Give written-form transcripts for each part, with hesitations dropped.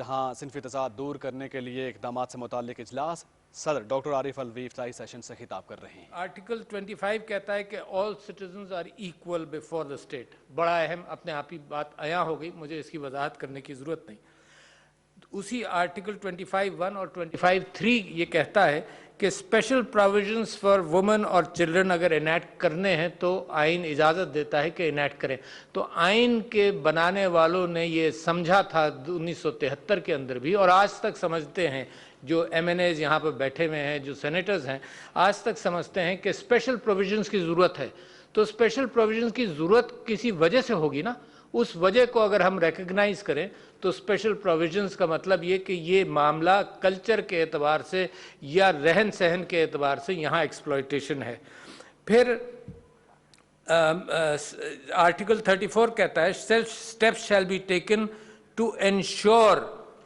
جہاں صنفی تضاد دور کرنے کے لیے اقدامات سے متعلق اجلاس صدر ڈاکٹر عارف الوی افتتاحی سیشن سے خطاب کر رہے ہیں۔ آرٹیکل 25 کہتا ہے کہ all citizens are equal before the state. بڑا اہم اپنے آپ ہی بات عیاں ہو گئی، مجھے اس کی وضاحت کرنے کی ضرورت نہیں۔ اسی آرٹیکل 25(1) اور 25(3) یہ کہتا ہے کہ اسپیشل پروویژنس فار وومن اور چلڈرن اگر انیکٹ کرنے ہیں تو آئین اجازت دیتا ہے کہ انیکٹ کریں۔ تو آئین کے بنانے والوں نے یہ سمجھا تھا 1973 کے اندر بھی، اور آج تک سمجھتے ہیں، جو ایم این ایز یہاں پہ بیٹھے ہوئے ہیں، جو سینیٹرز ہیں، آج تک سمجھتے ہیں کہ اسپیشل پروویژنس کی ضرورت ہے۔ تو اسپیشل پروویژنس کی ضرورت کسی وجہ سے ہوگی نا، اس وجہ کو اگر ہم ریکگنائز کریں تو اسپیشل پروویژنس کا مطلب یہ کہ یہ معاملہ کلچر کے اعتبار سے یا رہن سہن کے اعتبار سے یہاں ایکسپلائٹیشن ہے۔ پھر آرٹیکل 34 کہتا ہے steps shall be taken to ensure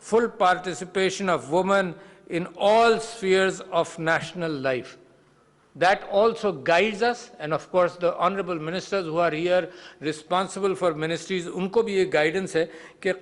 full participation of women in all spheres of national life. That also guides us, and of course the honorable ministers who are here responsible for ministries, ان کو بھی یہ guidance ہے کہ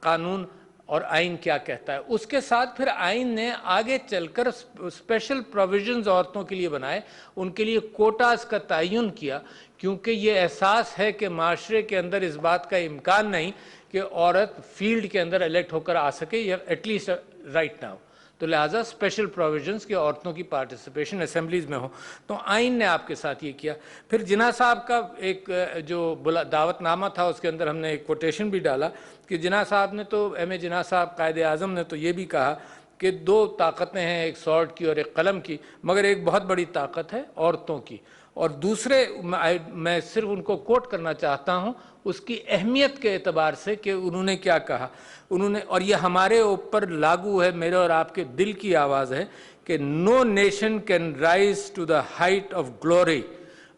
قانون اور آئین کیا کہتا ہے۔ اس کے ساتھ پھر آئین نے آگے چل کر اسپیشل پروویژنز عورتوں کے لیے بنائے، ان کے لیے کوٹاز کا تعین کیا، کیونکہ یہ احساس ہے کہ معاشرے کے اندر اس بات کا امکان نہیں کہ عورت فیلڈ کے اندر الیکٹ ہو کر آ سکے، یا ایٹ لیسٹ رائٹ ناؤ۔ تو لہٰذا اسپیشل پروویژنس کی عورتوں کی پارٹیسپیشن اسمبلیز میں ہو، تو آئین نے آپ کے ساتھ یہ کیا۔ پھر جناح صاحب کا ایک جو دعوت نامہ تھا، اس کے اندر ہم نے ایک کوٹیشن بھی ڈالا کہ جناح صاحب نے تو، ایم اے جناح صاحب قائد اعظم نے تو یہ بھی کہا کہ دو طاقتیں ہیں، ایک سوارڈ کی اور ایک قلم کی، مگر ایک بہت بڑی طاقت ہے عورتوں کی۔ اور دوسرے میں صرف ان کو کوٹ کرنا چاہتا ہوں اس کی اہمیت کے اعتبار سے کہ انہوں نے کیا کہا۔ انہوں نے، اور یہ ہمارے اوپر لاگو ہے، میرے اور آپ کے دل کی آواز ہے کہ no nation can rise to the height of glory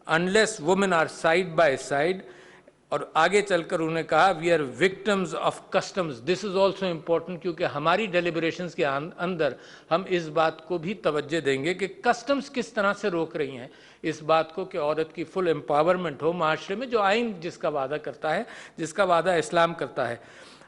unless women are side by side. اور آگے چل کر انہوں نے کہا we are victims of customs. This is also important کیونکہ ہماری ڈیلیبریشنز کے اندر ہم اس بات کو بھی توجہ دیں گے کہ کسٹمز کس طرح سے روک رہی ہیں اس بات کو کہ عورت کی فل امپاورمنٹ ہو معاشرے میں، جو آئین جس کا وعدہ کرتا ہے، جس کا وعدہ اسلام کرتا ہے۔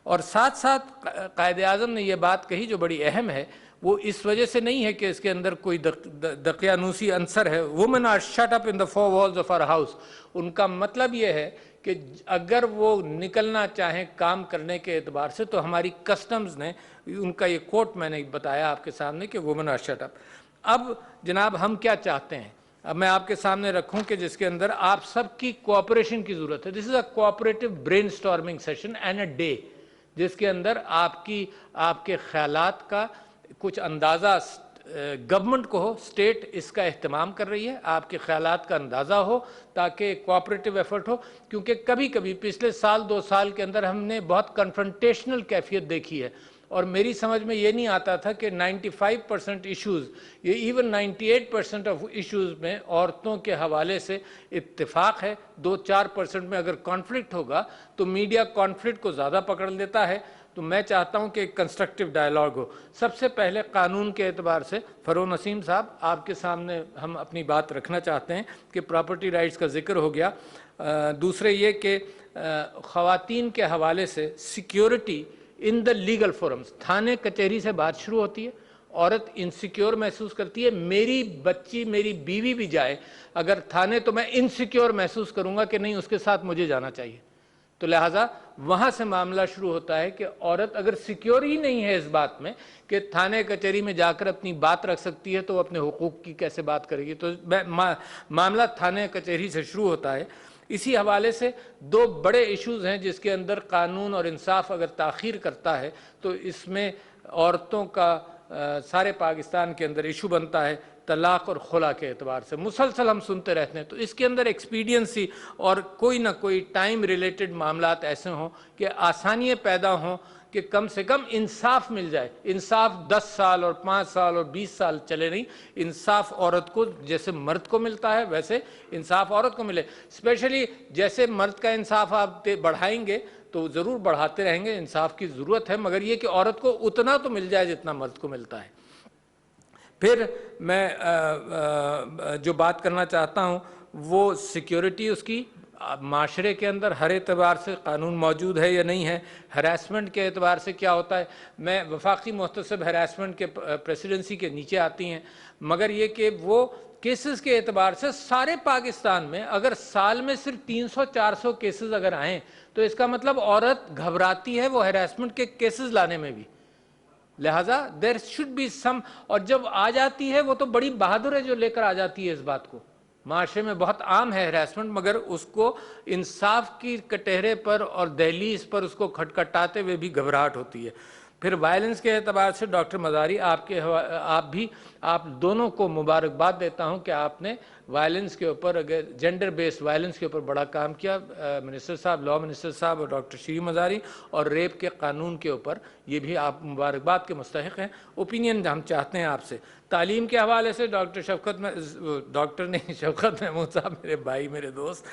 اور ساتھ ساتھ قائد اعظم نے یہ بات کہی جو بڑی اہم ہے، وہ اس وجہ سے نہیں ہے کہ اس کے اندر کوئی دقیانوسی عنصر ہے۔ women are shut up in the four walls of our house. ان کا مطلب یہ ہے کہ اگر وہ نکلنا چاہیں کام کرنے کے اعتبار سے تو ہماری کسٹمز نے، ان کا یہ کوٹ میں نے بتایا آپ کے سامنے کہ women are shut up. اب جناب ہم کیا چاہتے ہیں؟ اب میں آپ کے سامنے رکھوں کہ جس کے اندر آپ سب کی کوآپریشن کی ضرورت ہے۔ This is a cooperative brainstorming session and a day، جس کے اندر آپ کے خیالات کا کچھ اندازہ گورنمنٹ کو ہو، اسٹیٹ اس کا اہتمام کر رہی ہے، آپ کے خیالات کا اندازہ ہو تاکہ کوآپریٹو ایفرٹ ہو، کیونکہ کبھی کبھی پچھلے سال 2 سال کے اندر ہم نے بہت کنفرنٹیشنل کیفیت دیکھی ہے، اور میری سمجھ میں یہ نہیں آتا تھا کہ 95% ایشوز، یہ ایون 98% آف ایشوز میں عورتوں کے حوالے سے اتفاق ہے۔ 2-4% میں اگر کانفلکٹ ہوگا تو میڈیا کانفلکٹ کو زیادہ پکڑ لیتا ہے۔ تو میں چاہتا ہوں کہ ایک کنسٹرکٹیو ڈائیلاگ ہو۔ سب سے پہلے قانون کے اعتبار سے فروغ نسیم صاحب، آپ کے سامنے ہم اپنی بات رکھنا چاہتے ہیں کہ پراپرٹی رائٹس کا ذکر ہو گیا۔ دوسرے یہ کہ خواتین کے حوالے سے security in the legal forums, تھانے کچہری سے بات شروع ہوتی ہے، عورت انسیکیور محسوس کرتی ہے، میری بچی میری بیوی بھی جائے اگر تھانے تو میں انسیکیور محسوس کروں گا کہ نہیں اس کے ساتھ مجھے جانا چاہیے۔ تو لہٰذا وہاں سے معاملہ شروع ہوتا ہے کہ عورت اگر سیکیور ہی نہیں ہے اس بات میں کہ تھانے کچہری میں جا کر اپنی بات رکھ سکتی ہے تو وہ اپنے حقوق کی کیسے بات کرے گی۔ تو معاملہ تھانے کچہری سے شروع ہوتا ہے۔ اسی حوالے سے 2 بڑے ایشوز ہیں جس کے اندر قانون اور انصاف اگر تاخیر کرتا ہے تو اس میں عورتوں کا سارے پاکستان کے اندر ایشو بنتا ہے، طلاق اور خلا کے اعتبار سے مسلسل ہم سنتے رہتے ہیں۔ تو اس کے اندر ایکسپیڈینسی اور کوئی نہ کوئی ٹائم ریلیٹڈ معاملات ایسے ہوں کہ آسانیاں پیدا ہوں کہ کم سے کم انصاف مل جائے۔ انصاف 10 سال اور 5 سال اور 20 سال چلے نہیں، انصاف عورت کو جیسے مرد کو ملتا ہے ویسے انصاف عورت کو ملے۔ اسپیشلی جیسے مرد کا انصاف آپ بڑھائیں گے تو ضرور بڑھاتے رہیں گے، انصاف کی ضرورت ہے، مگر یہ کہ عورت کو اتنا تو مل جائے جتنا مرد کو ملتا ہے۔ پھر میں جو بات کرنا چاہتا ہوں وہ سیکیورٹی اس کی معاشرے کے اندر ہر اعتبار سے قانون موجود ہے یا نہیں ہے. ہراسمنٹ کے اعتبار سے کیا ہوتا ہے. میں وفاقی محتسب ہراسمنٹ کے پریسیڈنسی کے نیچے آتی ہیں, مگر یہ کہ وہ کیسز کے اعتبار سے سارے پاکستان میں اگر سال میں صرف 300-400 کیسز اگر آئیں تو اس کا مطلب عورت گھبراتی ہے وہ ہراسمنٹ کے کیسز لانے میں بھی. لہٰذا دیر شوڈ بی سم, اور جب آ جاتی ہے وہ تو بڑی بہادر ہے جو لے کر آ جاتی ہے اس بات کو. معاشرے میں بہت عام ہے ہراسمنٹ, مگر اس کو انصاف کی کٹہرے پر اور دہلیز پر اس کو کھٹکھٹاتے ہوئے بھی گھبراہٹ ہوتی ہے. پھر وائلنس کے اعتبار سے ڈاکٹر مزاری آپ دونوں کو مبارکباد دیتا ہوں کہ آپ نے وائلنس کے اوپر, اگر جینڈر بیس وائلنس کے اوپر بڑا کام کیا. منسٹر صاحب, لاء منسٹر صاحب اور ڈاکٹر شیریں مزاری, اور ریپ کے قانون کے اوپر یہ بھی آپ مبارکباد کے مستحق ہیں. اوپینین ہم چاہتے ہیں آپ سے. تعلیم کے حوالے سے شفقت محمود صاحب میرے بھائی میرے دوست,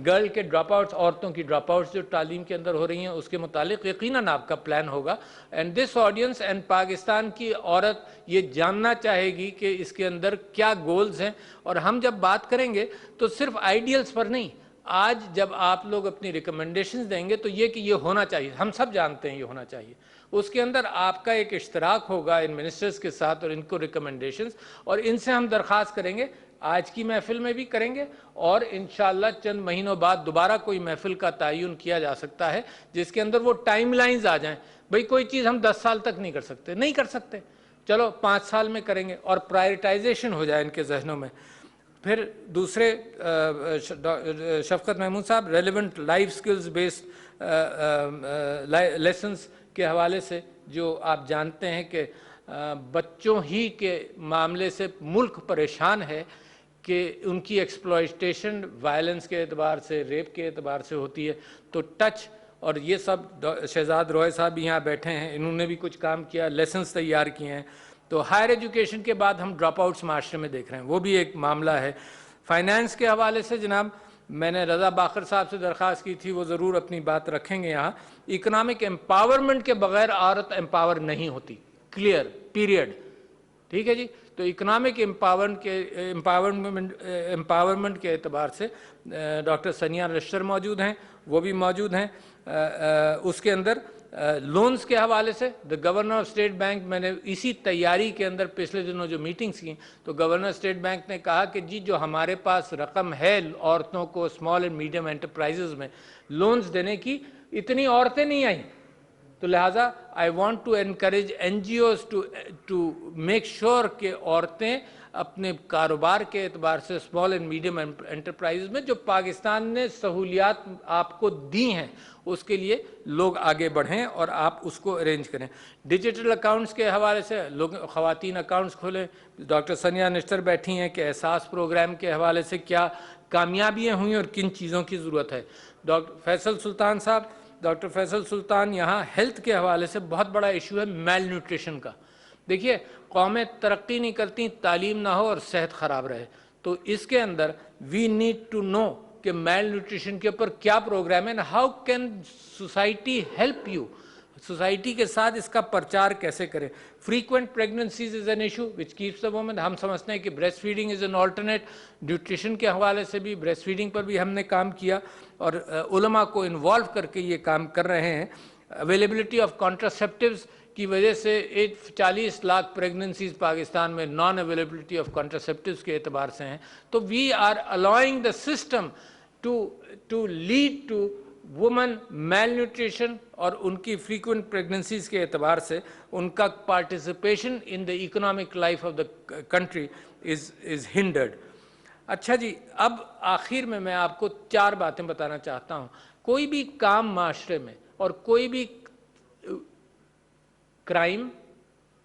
گرل کے ڈراپ آؤٹس, عورتوں کی ڈراپ آؤٹس جو تعلیم کے اندر ہو رہی ہیں اس کے متعلق یقیناً آپ کا پلان ہوگا. And this audience and Pakistan کی عورت یہ جاننا چاہے گی کہ اس کے اندر کیا گولز ہیں. اور ہم جب بات کریں گے تو صرف آئیڈیلز پر نہیں, آج جب آپ لوگ اپنی ریکمنڈیشنز دیں گے تو یہ کہ یہ ہونا چاہیے, ہم سب جانتے ہیں یہ ہونا چاہیے, اس کے اندر آپ کا ایک اشتراک ہوگا ان منسٹرز کے ساتھ اور ان کو ریکمنڈیشنز, اور ان سے ہم درخواست کریں گے, آج کی محفل میں بھی کریں گے اور انشاءاللہ چند مہینوں بعد دوبارہ کوئی محفل کا تعین کیا جا سکتا ہے جس کے اندر وہ ٹائم لائنز آ جائیں. بھئی کوئی چیز ہم 10 سال تک نہیں کر سکتے, چلو 5 سال میں کریں گے, اور پرائرٹائزیشن ہو جائے ان کے ذہنوں میں. پھر دوسرے شفقت محمود صاحب, relevant life skills based lessons کے حوالے سے جو آپ جانتے ہیں کہ بچوں ہی کے معاملے سے ملک پریشان ہے کہ ان کی ایکسپلائٹیشن وائلنس کے اعتبار سے, ریپ کے اعتبار سے ہوتی ہے. تو ٹچ اور یہ سب شہزاد روئے صاحب بھی یہاں بیٹھے ہیں, انہوں نے بھی کچھ کام کیا, لیسنز تیار کیے ہیں. تو ہائر ایجوکیشن کے بعد ہم ڈراپ آؤٹس معاشرے میں دیکھ رہے ہیں, وہ بھی ایک معاملہ ہے. فائنانس کے حوالے سے جناب میں نے رضا باقر صاحب سے درخواست کی تھی, وہ ضرور اپنی بات رکھیں گے یہاں. اکنامک امپاورمنٹ کے بغیر عورت امپاور نہیں ہوتی, کلیئر پیریڈ, ٹھیک ہے جی. تو اکنامک امپاورمنٹ کے اعتبار سے ڈاکٹر سنیا لشکر موجود ہیں, وہ بھی موجود ہیں. اس کے اندر لونز کے حوالے سے دا گورنر آف اسٹیٹ بینک, میں نے اسی تیاری کے اندر پچھلے دنوں جو میٹنگز کی تو گورنر اسٹیٹ بینک نے کہا کہ جی جو ہمارے پاس رقم ہے عورتوں کو اسمال اینڈ میڈیم انٹرپرائزز میں لونز دینے کی, اتنی عورتیں نہیں آئیں. تو لہٰذا I want to encourage N G Os to make sure کہ عورتیں اپنے کاروبار کے اعتبار سے اسمال اینڈ میڈیم انٹرپرائز میں جو پاکستان نے سہولیات آپ کو دی ہیں اس کے لیے لوگ آگے بڑھیں اور آپ اس کو ارینج کریں. ڈیجیٹل اکاؤنٹس کے حوالے سے خواتین اکاؤنٹس کھولیں. ڈاکٹر سنیا نشتر بیٹھی ہیں کہ احساس پروگرام کے حوالے سے کیا کامیابیاں ہوئیں اور کن چیزوں کی ضرورت ہے. ڈاکٹر فیصل سلطان صاحب, ڈاکٹر فیصل سلطان, یہاں ہیلتھ کے حوالے سے بہت بڑا ایشو ہے میل نیوٹریشن کا. دیکھیے قومیں ترقی نہیں کرتی تعلیم نہ ہو اور صحت خراب رہے, تو اس کے اندر وی نیڈ ٹو نو کہ میل نیوٹریشن کے اوپر کیا پروگرام ہے, how can society help you, society کے ساتھ اس کا پرچار کیسے کریں. Frequent pregnancies is an issue which keeps the women, ہم سمجھتے ہیں کہ breast feeding is an alternate. Nutrition کے حوالے سے بھی بریسٹ فیڈنگ پر بھی ہم نے کام کیا اور علماء کو انوالو کر کے یہ کام کر رہے ہیں. اویلیبلٹی آف کانٹراسیپٹیوز کی وجہ سے 40 لاکھ پریگننسیز پاکستان میں نان اویلیبلٹی آف کانٹراسیپٹیوز کے اعتبار سے ہیں. تو we are allowing the system to lead to women malnutrition اور ان کی فریکوینٹ پریگننسیز کے اعتبار سے ان کا participation in the economic life of the country is hundred. اچھا جی, اب آخر میں آپ کو 4 باتیں بتانا چاہتا ہوں. کوئی بھی کام معاشرے میں اور کوئی بھی کرائم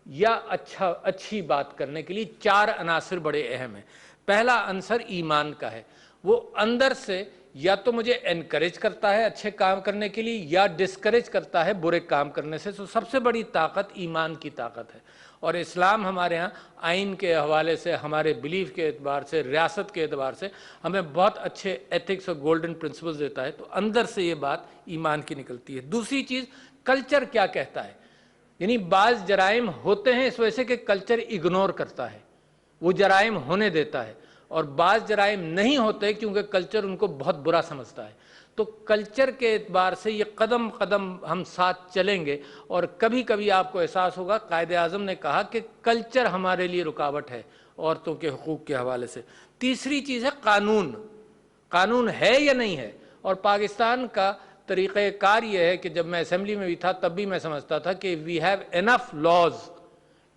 یا اچھی بات کرنے کے لیے 4 عناصر بڑے اہم ہیں. پہلا عنصر ایمان کا ہے, وہ اندر سے یا تو مجھے انکریج کرتا ہے اچھے کام کرنے کے لیے یا ڈسکریج کرتا ہے برے کام کرنے سے. تو سب سے بڑی طاقت ایمان کی طاقت ہے, اور اسلام ہمارے ہاں آئین کے حوالے سے, ہمارے بلیف کے اعتبار سے, ریاست کے اعتبار سے ہمیں بہت اچھے ایتھکس اور گولڈن پرنسپلز دیتا ہے. تو اندر سے یہ بات ایمان کی نکلتی ہے. دوسری چیز کلچر کیا کہتا ہے, یعنی بعض جرائم ہوتے ہیں اس وجہ سے کہ کلچر اگنور کرتا ہے, وہ جرائم ہونے دیتا ہے. اور بعض جرائم نہیں ہوتے کیونکہ کلچر ان کو بہت برا سمجھتا ہے. تو کلچر کے اعتبار سے یہ قدم قدم ہم ساتھ چلیں گے, اور کبھی کبھی آپ کو احساس ہوگا قائد اعظم نے کہا کہ کلچر ہمارے لیے رکاوٹ ہے عورتوں کے حقوق کے حوالے سے. تیسری چیز ہے قانون. قانون ہے یا نہیں ہے؟ اور پاکستان کا طریقہ کار یہ ہے کہ جب میں اسمبلی میں بھی تھا تب بھی میں سمجھتا تھا کہ we have enough laws,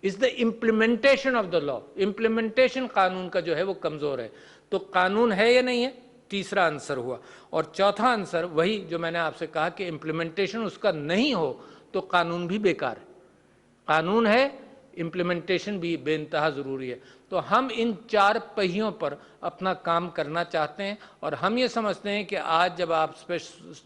is the implementation of the law. Implementation قانون کا جو ہے وہ کمزور ہے. تو قانون ہے یا نہیں ہے, تیسرا آنسر ہوا. اور چوتھا آنسر وہی جو میں نے آپ سے کہا کہ امپلیمنٹیشن اس کا نہیں ہو تو قانون بھی بیکار ہے. قانون ہے, امپلیمنٹیشن بھی بے انتہا ضروری ہے. تو ہم ان 4 پہیوں پر اپنا کام کرنا چاہتے ہیں, اور ہم یہ سمجھتے ہیں کہ آج جب آپ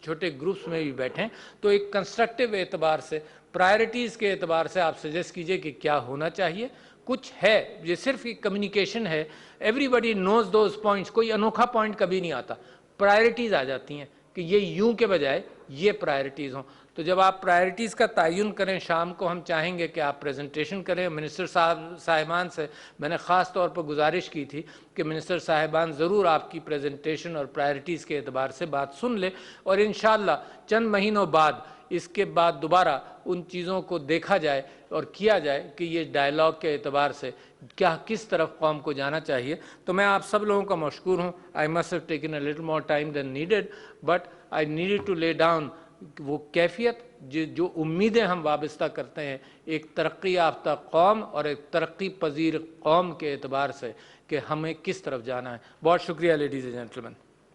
چھوٹے گروپس میں بھی بیٹھیں تو ایک کنسٹرکٹیو اعتبار سے, پرائرٹیز کے اعتبار سے آپ سجیسٹ کیجئے کہ کیا ہونا چاہیے. کچھ ہے, یہ صرف ایک کمیونیکیشن ہے, everybody knows those points, کوئی انوکھا پوائنٹ کبھی نہیں آتا, پرائرٹیز آ جاتی ہیں کہ یہ یوں کے بجائے یہ پرائرٹیز ہوں. تو جب آپ پرائرٹیز کا تعین کریں, شام کو ہم چاہیں گے کہ آپ پریزنٹیشن کریں. منسٹر صاحبان سے میں نے خاص طور پر گزارش کی تھی کہ منسٹر صاحبان ضرور آپ کی پریزنٹیشن اور پرائرٹیز کے اعتبار سے بات سن لیں, اور انشاءاللہ چند مہینوں بعد اس کے بعد دوبارہ ان چیزوں کو دیکھا جائے اور کیا جائے کہ یہ ڈائلاگ کے اعتبار سے کیا کس طرف قوم کو جانا چاہیے. تو میں آپ سب لوگوں کا مشکور ہوں. I must have taken a little more time than needed, but I needed to lay down وہ کیفیت جو امیدیں ہم وابستہ کرتے ہیں ایک ترقی یافتہ قوم اور ایک ترقی پذیر قوم کے اعتبار سے کہ ہمیں کس طرف جانا ہے. بہت شکریہ لیڈیز اینڈ جینٹلمین.